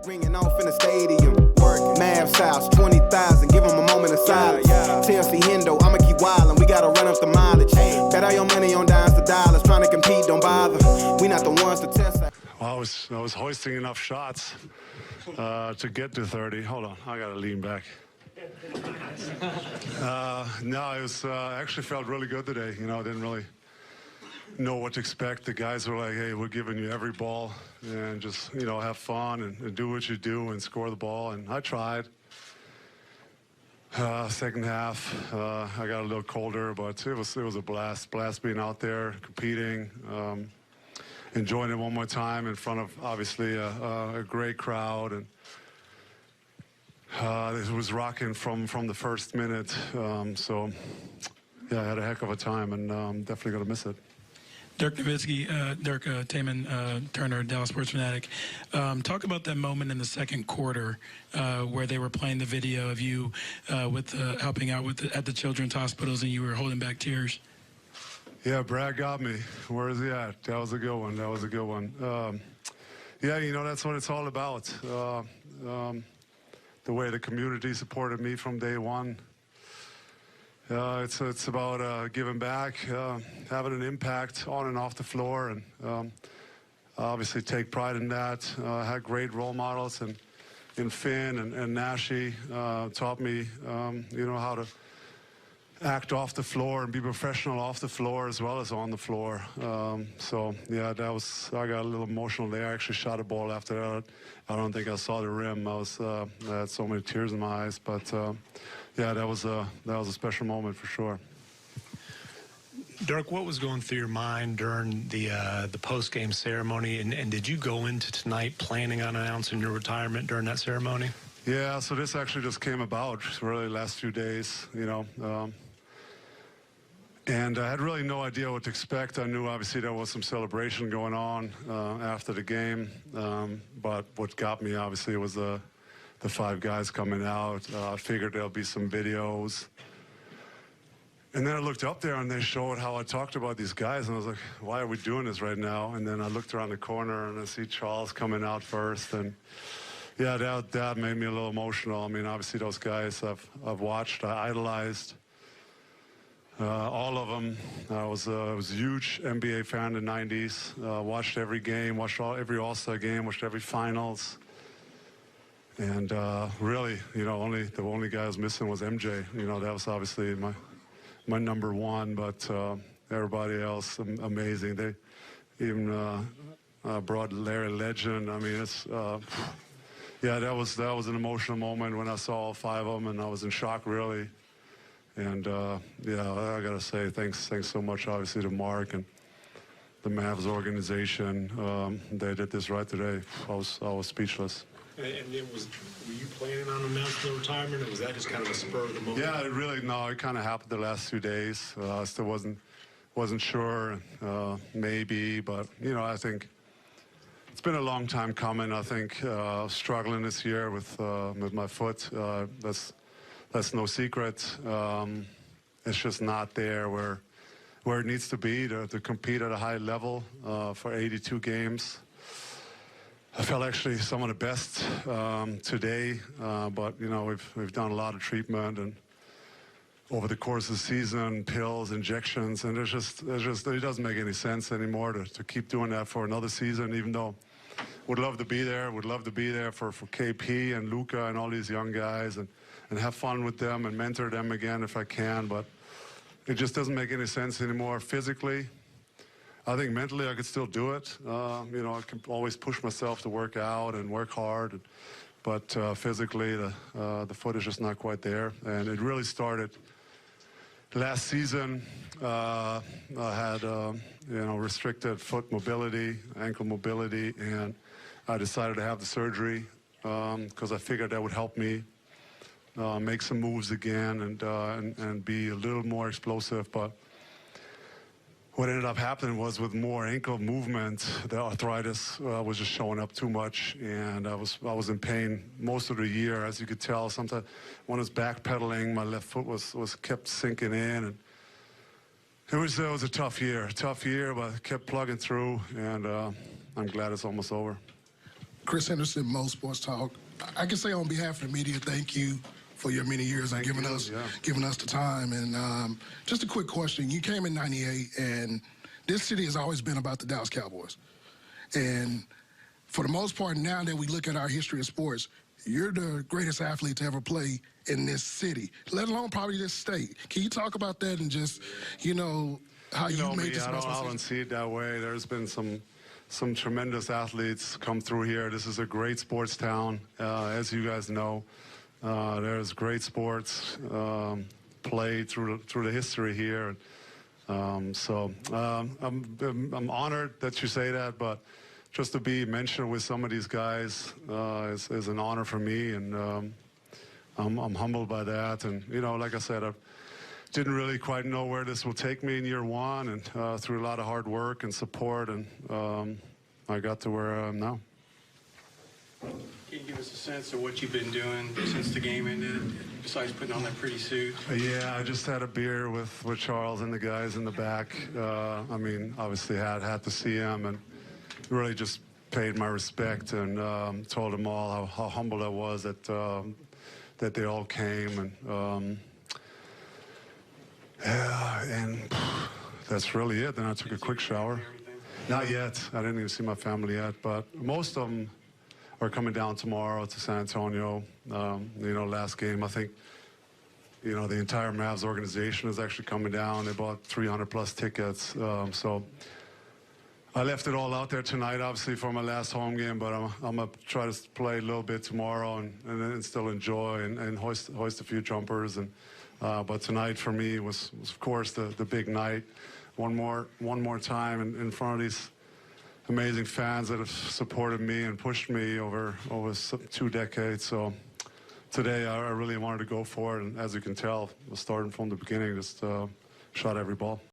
Ringing off in the stadium. Mavs house, 20,000. Give them a moment of silence. TLC Hendo, I'ma keep wildin'. We gotta run up the mileage. Bet all your money on dimes to dollars. Trying to compete, don't bother. We not the ones to test. Well, I was hoisting enough shots to get to 30. Hold on, I gotta lean back. No, it was actually felt really good today. You know, I didn't really know what to expect. The guys were like, hey, we're giving you every ball and just, you know, have fun and do what you do and score the ball. And I tried. Second half, I got a little colder, but it was a blast. Blast being out there, competing, enjoying it one more time in front of, obviously, a great crowd. And it was rocking from the first minute. So, yeah, I had a heck of a time, and I'm definitely going to miss it. Dirk Nowitzki, Dirk Taman Turner, Dallas Sports Fanatic. Talk about that moment in the second quarter where they were playing the video of you with helping out with at the children's hospitals, and you were holding back tears. Yeah, Brad got me. Where is he at? That was a good one. That was a good one. Yeah, you know, that's what it's all about. The way the community supported me from day one. It's about giving back, having an impact on and off the floor, and obviously take pride in that. Had great role models in Finn and Nashi, taught me, you know, how to act off the floor and be professional off the floor as well as on the floor. So yeah, I got a little emotional there. I actually shot a ball after that. I don't think I saw the rim. I had so many tears in my eyes, but yeah, that was a special moment for sure. Dirk, what was going through your mind during the post-game ceremony, and did you go into tonight planning on announcing your retirement during that ceremony? Yeah, so this actually just came about really last few days, you know. And I had really no idea what to expect. I knew obviously there was some celebration going on after the game, but what got me obviously was the 5 guys coming out. I figured there'll be some videos. And then I looked up there and they showed how I talked about these guys, and I was like, why are we doing this right now? And then I looked around the corner and I see Charles coming out first, and yeah, that made me a little emotional. I mean, obviously those guys I've watched, I idolized. All of them. I was a huge NBA fan in the 90s. Watched every game, watched every All-Star game, watched every finals. And really, you know, the only guy I was missing was MJ. You know, that was obviously my number one, but everybody else amazing. They even brought Larry Legend. I mean, it's yeah, that was an emotional moment when I saw all 5 of them, and I was in shock, really. And yeah, I gotta say thanks so much, obviously, to Mark and the Mavs organization. They did this right today. I was speechless. And were you planning on announcing the retirement, or was that just kind of a spur of the moment? Yeah, it kind of happened the last few days. I still wasn't sure, maybe, but you know, I think it's been a long time coming. I think struggling this year with my foot. That's no secret. It's just not there where it needs to be to compete at a high level for 82 games. I felt actually some of the best today, but you know, we've done a lot of treatment and over the course of the season, pills, injections, and it doesn't make any sense anymore to keep doing that for another season. Even though would love to be there for KP and Luka and all these young guys and have fun with them and mentor them again if I can, but it just doesn't make any sense anymore physically. I think mentally I could still do it. You know, I can always push myself to work out and work hard, but physically the foot is just not quite there. And it really started last season. I had you know, restricted foot mobility, ankle mobility, and I decided to have the surgery because I figured that would help me make some moves again and be a little more explosive. But what ended up happening was with more ankle movement, the arthritis was just showing up too much, and I was in pain most of the year, as you could tell. Sometimes when I was backpedaling, my left foot was kept sinking in, and it was a tough year, but I kept plugging through, and I'm glad it's almost over. Chris Henderson, Mo Sports Talk. I can say on behalf of the media, thank you for your many years and giving us the time. And just a quick question. You came in '98, and this city has always been about the Dallas Cowboys. And for the most part, now that we look at our history of sports, you're the greatest athlete to ever play in this city, let alone probably this state. Can you talk about that and just, how you made this decision? I don't see it that way. There's been some tremendous athletes come through here. This is a great sports town, as you guys know. There's great sports played through the history here. So I'm honored that you say that, but just to be mentioned with some of these guys is an honor for me, and I'm humbled by that. And like I said, I didn't really quite know where this will take me in year one, and through a lot of hard work and support, and I got to where I am now. Can you give us a sense of what you've been doing since the game ended, besides putting on that pretty suit? Yeah, I just had a beer with Charles and the guys in the back. I mean, obviously had to see him, and really just paid my respect, and told them all how humbled I was that they all came, and yeah, and that's really it. Then I took a quick shower. Not yet. I didn't even see my family yet, but most of them are coming down tomorrow to San Antonio. Last game, I think, the entire Mavs organization is actually coming down. They bought 300+ tickets. So I left it all out there tonight, obviously, for my last home game, but I'm going to try to play a little bit tomorrow and then still enjoy and hoist a few jumpers. But tonight for me was of course, the big night. One more time in front of these amazing fans that have supported me and pushed me over 2 decades. So today I really wanted to go for it, and as you can tell, starting from the beginning, just shot every ball.